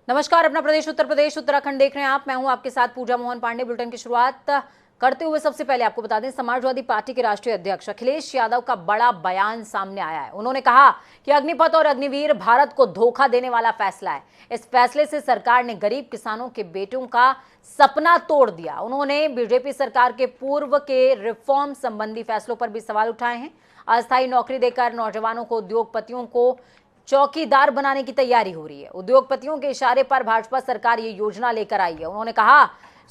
नमस्कार, अपना प्रदेश उत्तर प्रदेश उत्तराखंड देख रहे हैं आप। मैं हूं आपके साथ पूजा मोहन पांडे। बुलेटिन की शुरुआत करते हुए सबसे पहले आपको बता दें, समाजवादी पार्टी के राष्ट्रीय अध्यक्ष अखिलेश यादव का बड़ा बयान सामने आया है। उन्होंने कहा कि अग्निपथ और अग्निवीर भारत को धोखा देने वाला फैसला है। इस फैसले से सरकार ने गरीब किसानों के बेटों का सपना तोड़ दिया। उन्होंने बीजेपी सरकार के पूर्व के रिफॉर्म संबंधी फैसलों पर भी सवाल उठाए हैं। अस्थायी नौकरी देकर नौजवानों को, उद्योगपतियों को चौकीदार बनाने की तैयारी हो रही है। उद्योगपतियों के इशारे पर भाजपा सरकार ये योजना लेकर आई है। उन्होंने कहा,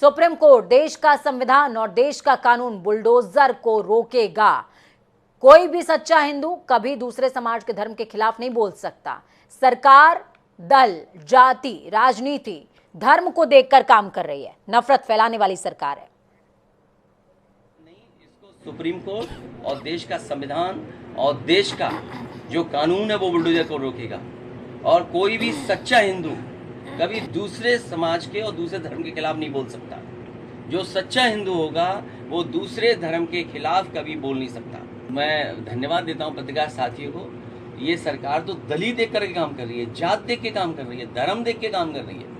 सुप्रीम कोर्ट देश का संविधान और देश का कानून बुलडोजर को रोकेगा। कोई भी सच्चा हिंदू कभी दूसरे समाज के धर्म के खिलाफ नहीं बोल सकता। सरकार दल, जाति, राजनीति, धर्म को देखकर काम कर रही है। नफरत फैलाने वाली सरकार है। सुप्रीम कोर्ट और देश का संविधान और देश का जो कानून है वो बुलडोजर को रोकेगा। और कोई भी सच्चा हिंदू कभी दूसरे समाज के और दूसरे धर्म के खिलाफ नहीं बोल सकता। जो सच्चा हिंदू होगा वो दूसरे धर्म के खिलाफ कभी बोल नहीं सकता। मैं धन्यवाद देता हूँ पत्रकार साथियों को। ये सरकार तो दलित देख कर के काम कर रही है, जात देख के काम कर रही है, धर्म देख के काम कर रही है।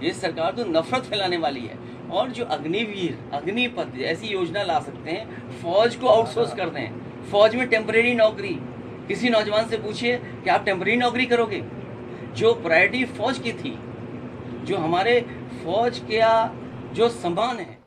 ये सरकार तो नफरत फैलाने वाली है। और जो अग्निवीर, अग्निपथ ऐसी योजना ला सकते हैं, फौज को आउटसोर्स कर दें। फौज में टेम्परेरी नौकरी, किसी नौजवान से पूछिए कि आप टेम्परेरी नौकरी करोगे। जो प्रायोरिटी फौज की थी, जो हमारे फौज का जो सम्मान है।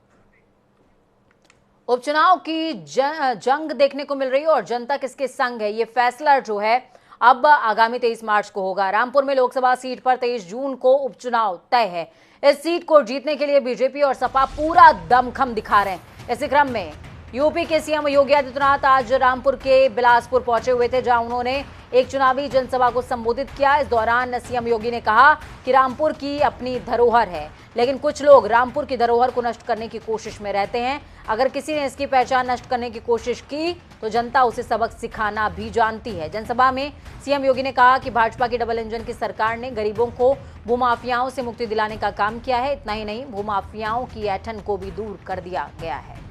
उपचुनाव की जंग देखने को मिल रही है और जनता किसके संग है, ये फैसला जो है अब आगामी 23 मार्च को होगा। रामपुर में लोकसभा सीट पर 23 जून को उपचुनाव तय है। इस सीट को जीतने के लिए बीजेपी और सपा पूरा दमखम दिखा रहे हैं। इसी क्रम में यूपी के सीएम योगी आदित्यनाथ आज रामपुर के बिलासपुर पहुंचे हुए थे, जहां उन्होंने एक चुनावी जनसभा को संबोधित किया। इस दौरान सीएम योगी ने कहा कि रामपुर की अपनी धरोहर है, लेकिन कुछ लोग रामपुर की धरोहर को नष्ट करने की कोशिश में रहते हैं। अगर किसी ने इसकी पहचान नष्ट करने की कोशिश की तो जनता उसे सबक सिखाना भी जानती है। जनसभा में सीएम योगी ने कहा कि भाजपा की डबल इंजन की सरकार ने गरीबों को भूमाफियाओं से मुक्ति दिलाने का काम किया है। इतना ही नहीं, भूमाफियाओं की ऐंठन को भी दूर कर दिया गया है।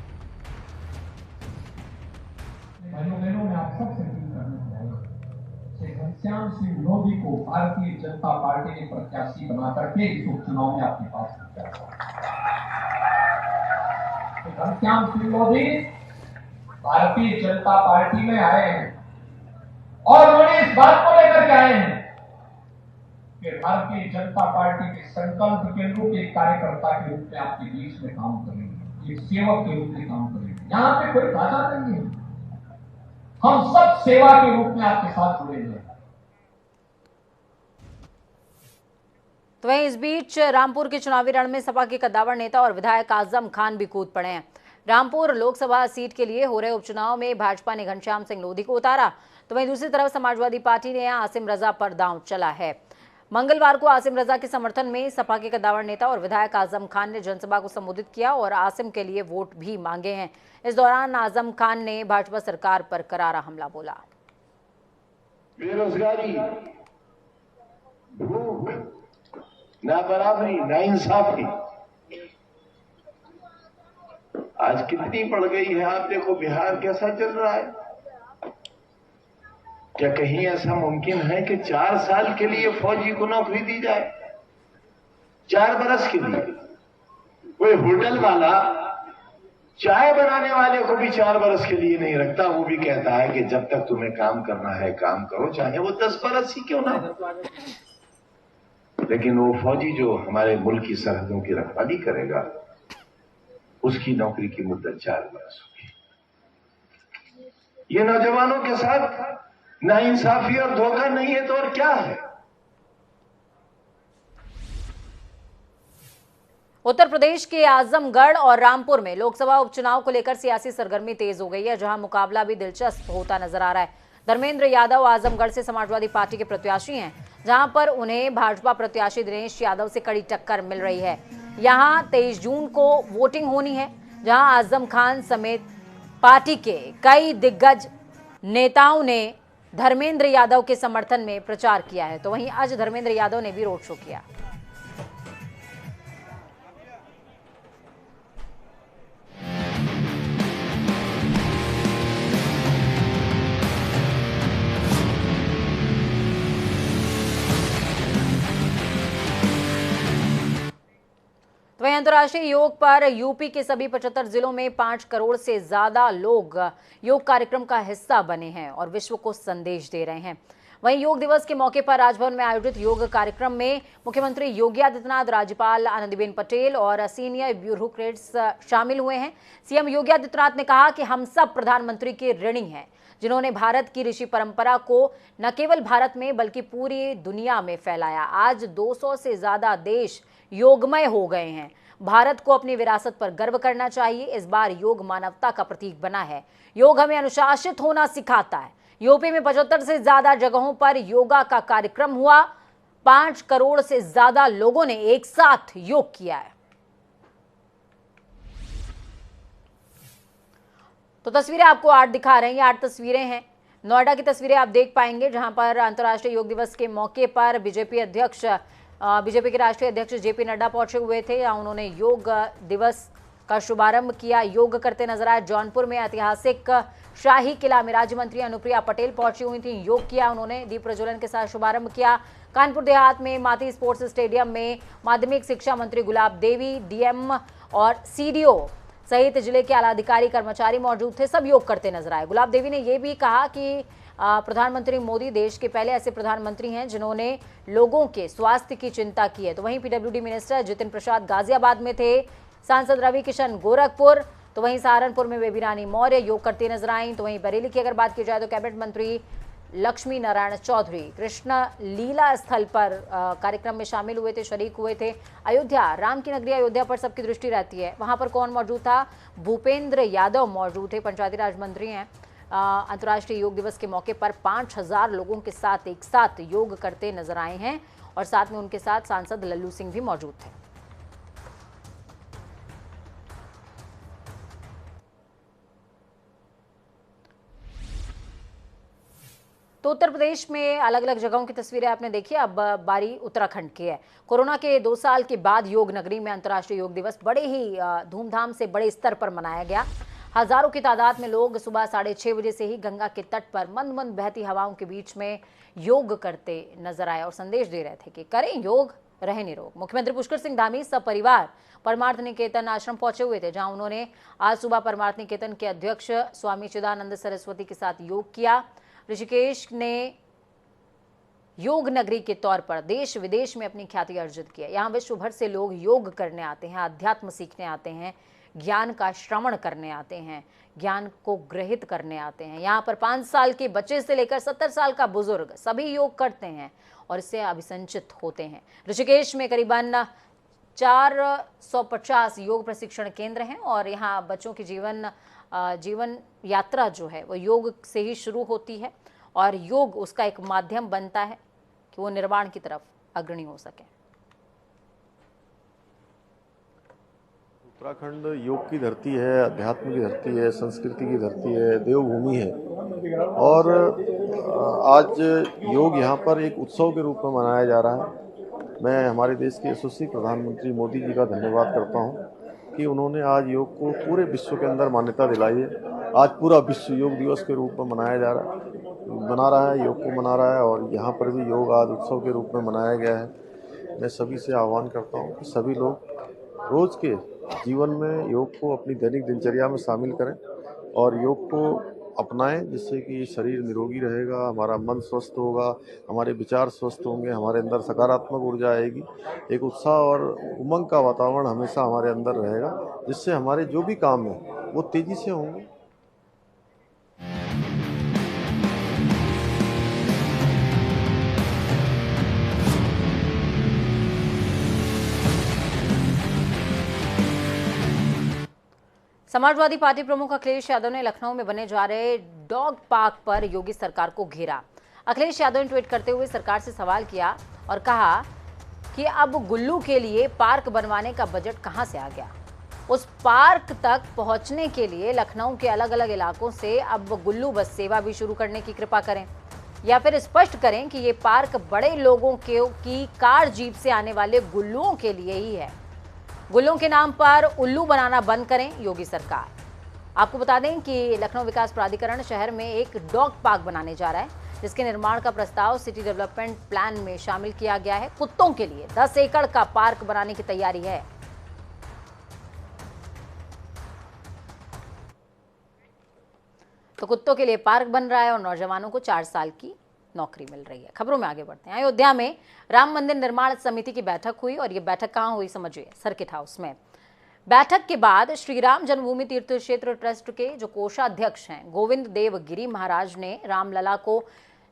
मैं आप सबसे अपील करना चाहूंगा, श्री घनश्याम सिंह लोधी को भारतीय जनता पार्टी ने प्रत्याशी बना करके इस उपचुनाव में आपके पास भेजा। घनश्याम सिंह लोधी भारतीय जनता पार्टी में आए हैं और उन्होंने इस बात को लेकर के आए हैं कि भारतीय जनता पार्टी के संकल्प के रूप एक कार्यकर्ता के रूप में आपके बीच में काम करेंगे, एक सेवक के रूप में काम करेंगे। यहाँ पे कोई राजा नहीं है, हम सब सेवा के रूप में आपके साथ जुड़े हैं। तो वहीं इस बीच रामपुर के चुनावी रण में सपा के कद्दावर नेता और विधायक आजम खान भी कूद पड़े हैं। रामपुर लोकसभा सीट के लिए हो रहे उपचुनाव में भाजपा ने घनश्याम सिंह लोधी को उतारा, तो वहीं दूसरी तरफ समाजवादी पार्टी ने आसिम रजा पर दांव चला है। मंगलवार को आसिम रजा के समर्थन में सपा के कद्दावर नेता और विधायक आजम खान ने जनसभा को संबोधित किया और आसिम के लिए वोट भी मांगे हैं। इस दौरान आजम खान ने भाजपा सरकार पर करारा हमला बोला। बेरोजगारी, भूख, नाबराबरी, नाइंसाफी आज कितनी बढ़ गई है। आप देखो बिहार कैसा चल रहा है। क्या कहीं ऐसा मुमकिन है कि 4 साल के लिए फौजी को नौकरी दी जाए? 4 बरस के लिए। कोई होटल वाला चाय बनाने वाले को भी 4 बरस के लिए नहीं रखता। वो भी कहता है कि जब तक तुम्हें काम करना है काम करो, चाहे वो 10 बरस ही क्यों ना हो। लेकिन वो फौजी जो हमारे मुल्क की सरहदों की रखवाली करेगा, उसकी नौकरी की मुद्दत 4 बरस होगी। ये नौजवानों के साथ नाइंसाफी और धोखा नहीं है तो और क्या है। उत्तर प्रदेश के आजमगढ़ और रामपुर में लोकसभा उपचुनाव को लेकर सियासी सरगर्मी तेज हो गई है, जहां मुकाबला भी दिलचस्प होता नजर आ रहा है। धर्मेंद्र यादव आजमगढ़ से समाजवादी पार्टी के प्रत्याशी हैं, जहां पर उन्हें भाजपा प्रत्याशी दिनेश यादव से कड़ी टक्कर मिल रही है। यहां 23 जून को वोटिंग होनी है, जहां आजम खान समेत पार्टी के कई दिग्गज नेताओं ने धर्मेंद्र यादव के समर्थन में प्रचार किया है। तो वहीं आज धर्मेंद्र यादव ने भी रोड शो किया। वहीं अंतर्राष्ट्रीय योग पर यूपी के सभी 75 जिलों में 5 करोड़ से ज्यादा लोग योग कार्यक्रम का हिस्सा बने हैं और विश्व को संदेश दे रहे हैं। वहीं योग दिवस के मौके पर राजभवन में आयोजित योग कार्यक्रम में मुख्यमंत्री योगी आदित्यनाथ, राज्यपाल आनंदीबेन पटेल और सीनियर ब्यूरोक्रेट्स शामिल हुए हैं। सीएम योगी आदित्यनाथ ने कहा कि हम सब प्रधानमंत्री के ऋणी हैं, जिन्होंने भारत की ऋषि परंपरा को न केवल भारत में बल्कि पूरी दुनिया में फैलाया। आज 200 से ज्यादा देश योगमय हो गए हैं। भारत को अपनी विरासत पर गर्व करना चाहिए। इस बार योग मानवता का प्रतीक बना है। योग हमें अनुशासित होना सिखाता है। यूपी में 75 से ज्यादा जगहों पर योगा का कार्यक्रम हुआ। 5 करोड़ से ज्यादा लोगों ने एक साथ योग किया है। तो तस्वीरें आपको 8 दिखा रहे हैं। ये 8 तस्वीरें हैं। नोएडा की तस्वीरें आप देख पाएंगे, जहां पर अंतर्राष्ट्रीय योग दिवस के मौके पर बीजेपी के राष्ट्रीय अध्यक्ष जेपी नड्डा पहुंचे हुए थे। यहाँ उन्होंने योग दिवस का शुभारंभ किया। योग करते नजर आए। जौनपुर में ऐतिहासिक शाही किला में राज्य मंत्री अनुप्रिया पटेल पहुंची हुई थी। योग किया उन्होंने, दीप प्रज्वलन के साथ शुभारंभ किया। कानपुर देहात में माती स्पोर्ट्स स्टेडियम में माध्यमिक शिक्षा मंत्री गुलाब देवी, डीएम और सीडीओ सहित जिले के आला अधिकारी कर्मचारी मौजूद थे। सब योग करते नजर आए। गुलाब देवी ने यह भी कहा कि प्रधानमंत्री मोदी देश के पहले ऐसे प्रधानमंत्री हैं जिन्होंने लोगों के स्वास्थ्य की चिंता की है। तो वहीं पीडब्ल्यूडी मिनिस्टर जितिन प्रसाद गाजियाबाद में थे। सांसद रवि किशन गोरखपुर, तो वहीं सहारनपुर में बेबी रानी मौर्य योग करती नजर आई। तो वहीं बरेली की अगर बात की जाए तो कैबिनेट मंत्री लक्ष्मी नारायण चौधरी कृष्ण लीला स्थल पर कार्यक्रम में शामिल हुए थे, शरीक हुए थे। अयोध्या, राम की नगरी अयोध्या पर सबकी दृष्टि रहती है। वहां पर कौन मौजूद था? भूपेंद्र यादव मौजूद थे, पंचायती राज मंत्री हैं। अंतर्राष्ट्रीय योग दिवस के मौके पर 5000 लोगों के साथ एक साथ योग करते नजर आए हैं और साथ में उनके साथ सांसद लल्लू सिंह भी मौजूद थे। तो उत्तर प्रदेश में अलग अलग जगहों की तस्वीरें आपने देखी। अब बारी उत्तराखंड की है। कोरोना के 2 साल के बाद योग नगरी में अंतर्राष्ट्रीय योग दिवस बड़े ही धूमधाम से बड़े स्तर पर मनाया गया। हजारों की तादाद में लोग सुबह 6:30 बजे से ही गंगा के तट पर मंद मंद बहती हवाओं के बीच में योग करते नजर आए और संदेश दे रहे थे कि करें योग, रहे निरोग। मुख्यमंत्री पुष्कर सिंह धामी सपरिवार परमार्थ निकेतन आश्रम पहुंचे हुए थे, जहां उन्होंने आज सुबह परमार्थ निकेतन के अध्यक्ष स्वामी चिदानंद सरस्वती के साथ योग किया। ऋषिकेश ने योग नगरी के तौर पर देश विदेश में अपनी ख्याति अर्जित की है। यहाँ विश्व भर से लोग योग करने आते हैं, अध्यात्म सीखने आते हैं, ज्ञान का श्रवण करने आते हैं, ज्ञान को ग्रहित करने आते हैं। यहाँ पर 5 साल के बच्चे से लेकर 70 साल का बुजुर्ग सभी योग करते हैं और इससे अभिसंचित होते हैं। ऋषिकेश में करीबन 450 योग प्रशिक्षण केंद्र हैं और यहाँ बच्चों की जीवन यात्रा जो है वो योग से ही शुरू होती है और योग उसका एक माध्यम बनता है कि वो निर्वाण की तरफ अग्रणी हो सके। उत्तराखंड योग की धरती है, अध्यात्म की धरती है, संस्कृति की धरती है, देवभूमि है और आज योग यहाँ पर एक उत्सव के रूप में मनाया जा रहा है। मैं हमारे देश के यशस्वी प्रधानमंत्री मोदी जी का धन्यवाद करता हूँ कि उन्होंने आज योग को पूरे विश्व के अंदर मान्यता दिलाई है। आज पूरा विश्व योग दिवस के रूप में मना रहा है, योग को मना रहा है और यहाँ पर भी योग आज उत्सव के रूप में मनाया गया है। मैं सभी से आह्वान करता हूँ कि सभी लोग रोज़ के जीवन में योग को अपनी दैनिक दिनचर्या में शामिल करें और योग को अपनाएं, जिससे कि शरीर निरोगी रहेगा, हमारा मन स्वस्थ होगा, हमारे विचार स्वस्थ होंगे, हमारे अंदर सकारात्मक ऊर्जा आएगी, एक उत्साह और उमंग का वातावरण हमेशा हमारे अंदर रहेगा, जिससे हमारे जो भी काम हैं वो तेजी से होंगे। समाजवादी पार्टी प्रमुख अखिलेश यादव ने लखनऊ में बने जा रहे डॉग पार्क पर योगी सरकार को घेरा। अखिलेश यादव ने ट्वीट करते हुए सरकार से सवाल किया और कहा कि अब गुल्लू के लिए पार्क बनवाने का बजट कहां से आ गया। उस पार्क तक पहुंचने के लिए लखनऊ के अलग अलग इलाकों से अब गुल्लू बस सेवा भी शुरू करने की कृपा करें या फिर स्पष्ट करें कि ये पार्क बड़े लोगों की कार जीप से आने वाले गुल्लुओं के लिए ही है। गुल्लों के नाम पर उल्लू बनाना बंद करें योगी सरकार। आपको बता दें कि लखनऊ विकास प्राधिकरण शहर में एक डॉग पार्क बनाने जा रहा है, जिसके निर्माण का प्रस्ताव सिटी डेवलपमेंट प्लान में शामिल किया गया है। कुत्तों के लिए 10 एकड़ का पार्क बनाने की तैयारी है। तो कुत्तों के लिए पार्क बन रहा है और नौजवानों को 4 साल की नौकरी मिल रही है। खबरों में आगे बढ़ते हैं। अयोध्या में राम मंदिर निर्माण समिति की बैठक हुई और ये बैठक कहां हुई समझिए, सर्किट हाउस में। बैठक के बाद श्री राम जन्मभूमि तीर्थ क्षेत्र ट्रस्ट के जो कोषाध्यक्ष हैं गोविंद देव गिरी महाराज ने रामलला को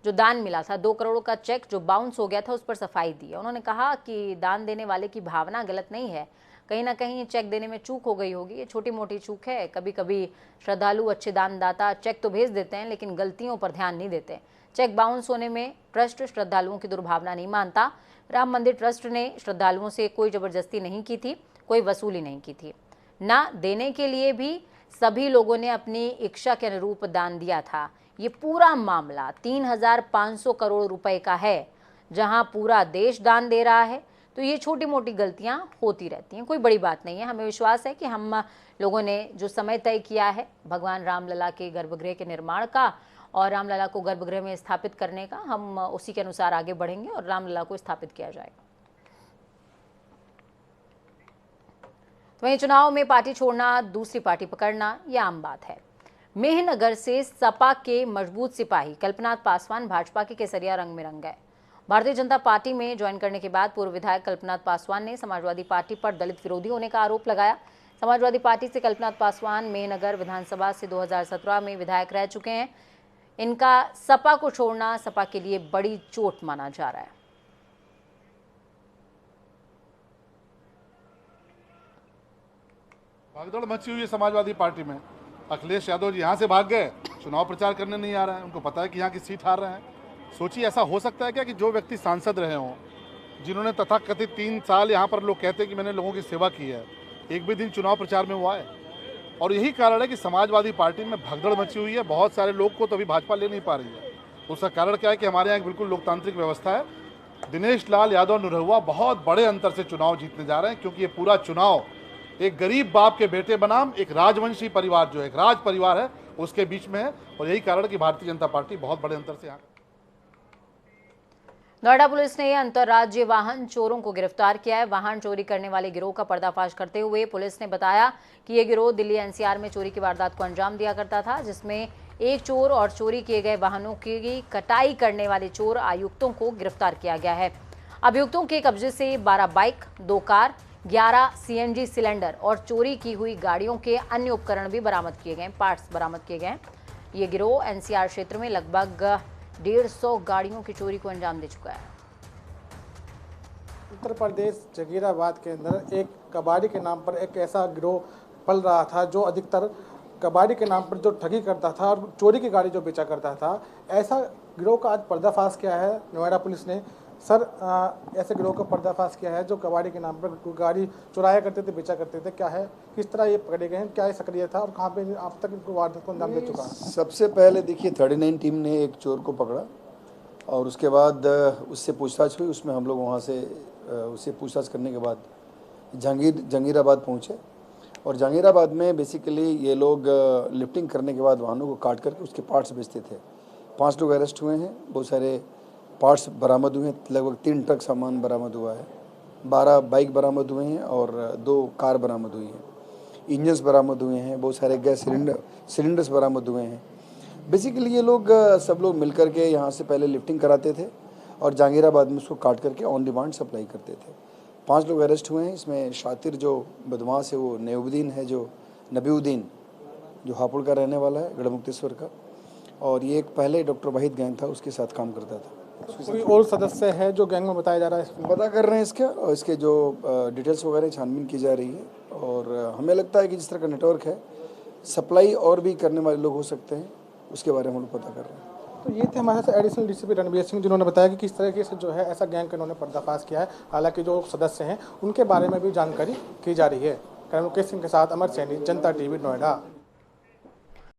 जो दान मिला था 2 करोड़ का चेक जो बाउंस हो गया था उस पर सफाई दी है। उन्होंने कहा कि दान देने वाले की भावना गलत नहीं है, कहीं ना कहीं चेक देने में चूक हो गई होगी, ये छोटी मोटी चूक है। कभी कभी श्रद्धालु अच्छे दानदाता चेक तो भेज देते हैं लेकिन गलतियों पर ध्यान नहीं देते। चेक बाउंस होने में ट्रस्ट श्रद्धालुओं की दुर्भावना नहीं मानता। राम मंदिर ट्रस्ट ने श्रद्धालुओं से कोई जबरदस्ती नहीं की थी, कोई वसूली नहीं की थी। ना देने के लिए भी सभी लोगों ने अपनी इच्छा के अनुरूप दान दिया था। ये पूरा मामला 3,500 करोड़ रुपए का है, जहां पूरा देश दान दे रहा है। तो ये छोटी मोटी गलतियां होती रहती हैं, कोई बड़ी बात नहीं है। हमें विश्वास है कि हम लोगों ने जो समय तय किया है भगवान रामलला के गर्भगृह के निर्माण का और रामलला को गर्भगृह में स्थापित करने का, हम उसी के अनुसार आगे बढ़ेंगे और रामलला को स्थापित किया जाएगा। तो वहीं चुनाव में पार्टी छोड़ना, दूसरी पार्टी पकड़ना, यह आम बात है। मेहनगर से सपा के मजबूत सिपाही कल्पनाथ पासवान भाजपा के केसरिया रंग में रंग गए। भारतीय जनता पार्टी में ज्वाइन करने के बाद पूर्व विधायक कल्पनाथ पासवान ने समाजवादी पार्टी पर दलित विरोधी होने का आरोप लगाया। समाजवादी पार्टी से कल्पनाथ पासवान मेहनगर विधानसभा से 2017 में विधायक रह चुके हैं। इनका सपा को छोड़ना सपा के लिए बड़ी चोट माना जा रहा है। भागदौड़ मची हुई है समाजवादी पार्टी में। अखिलेश यादव जी यहाँ से भाग गए, चुनाव प्रचार करने नहीं आ रहे हैं। उनको पता है कि यहाँ की सीट हार रहे हैं। सोचिए ऐसा हो सकता है क्या कि जो व्यक्ति सांसद रहे हों, जिन्होंने तथाकथित 3 साल यहाँ पर लोग कहते हैं कि मैंने लोगों की सेवा की है, एक भी दिन चुनाव प्रचार में हुआ है? और यही कारण है कि समाजवादी पार्टी में भगदड़ मची हुई है। बहुत सारे लोग को तो अभी भाजपा ले नहीं पा रही है। उसका कारण क्या है कि हमारे यहाँ एक बिल्कुल लोकतांत्रिक व्यवस्था है। दिनेश लाल यादव निरहुआ बहुत बड़े अंतर से चुनाव जीतने जा रहे हैं, क्योंकि ये पूरा चुनाव एक गरीब बाप के बेटे बनाम एक राजवंशी परिवार, जो एक राज परिवार है, उसके बीच में है। और यही कारण कि भारतीय जनता पार्टी बहुत बड़े अंतर से यहाँ। नोएडा पुलिस ने अंतर्राज्यीय वाहन चोरों को गिरफ्तार किया है। वाहन चोरी करने वाले गिरोह का पर्दाफाश करते हुए पुलिस ने बताया कि यह गिरोह दिल्ली एनसीआर में चोरी की वारदात को अंजाम दिया करता था, जिसमें एक चोर और चोरी किए गए वाहनों की कटाई करने वाले चोर आयुक्तों को गिरफ्तार किया गया है। अभियुक्तों के कब्जे से 12 बाइक, 2 कार, 11 सीएनजी सिलेंडर और चोरी की हुई गाड़ियों के अन्य उपकरण भी बरामद किए गए, पार्ट्स बरामद किए गए। ये गिरोह एनसीआर क्षेत्र में लगभग 150 गाड़ियों की चोरी को अंजाम दे चुका है। उत्तर प्रदेश जगीराबाद के अंदर एक कबाड़ी के नाम पर एक ऐसा गिरोह पल रहा था, जो अधिकतर कबाड़ी के नाम पर जो ठगी करता था और चोरी की गाड़ी जो बेचा करता था। ऐसा गिरोह का आज पर्दाफाश किया है नोएडा पुलिस ने। सर, ऐसे गिरोह का पर्दाफाश किया है जो कबाड़ी के नाम पर गाड़ी चुराया करते थे, बेचा करते थे। क्या है, किस तरह ये पकड़े गए हैं, क्या ये सक्रिय था और कहाँ पे अब तक इनको वारदात को अंजाम दे चुका है? सबसे पहले देखिए 39 टीम ने एक चोर को पकड़ा और उसके बाद उससे पूछताछ हुई। उसमें हम लोग वहाँ से उससे पूछताछ करने के बाद जहांगीराबाद पहुँचे और जहांगीराबाद में बेसिकली ये लोग लिफ्टिंग करने के बाद वाहनों को काट करके उसके पार्ट्स बेचते थे। 5 लोग अरेस्ट हुए हैं, बहुत सारे पार्ट्स बरामद हुए हैं, लगभग 3 ट्रक सामान बरामद हुआ है, 12 बाइक बरामद हुए हैं और 2 कार बरामद हुई हैं, इंजन्स बरामद हुए हैं, बहुत सारे गैस सिलेंडर्स बरामद हुए हैं। बेसिकली ये लोग सब लोग मिलकर के यहाँ से पहले लिफ्टिंग कराते थे और जहांगीराबाद में उसको काट करके ऑन डिमांड सप्लाई करते थे। 5 लोग अरेस्ट हुए हैं। इसमें शातिर जो बदमाश है वो नबीउद्दीन है, जो नबीउद्दीन जो हापुड़ का रहने वाला है, गढ़मुक्तेश्वर का, और ये एक पहले डॉक्टर वाहिद गैंग था, उसके साथ काम करता था। कोई और सदस्य है जो गैंग में बताया जा रहा है? पता कर रहे हैं इसका, और इसके जो डिटेल्स वगैरह छानबीन की जा रही है और हमें लगता है कि जिस तरह का नेटवर्क है, सप्लाई और भी करने वाले लोग हो सकते हैं, उसके बारे में हम लोग पता कर रहे हैं। तो ये थे हमारे साथ एडिशनल डीसीपी रणबीर सिंह, जिन्होंने बताया कि किस तरीके से जो है ऐसा गैंग का इन्होंने पर्दाफाश किया है। हालांकि जो सदस्य हैं उनके बारे में भी जानकारी की जा रही है। कर्मकेश सिंह के साथ अमर सैनी, जनता टीवी, नोएडा।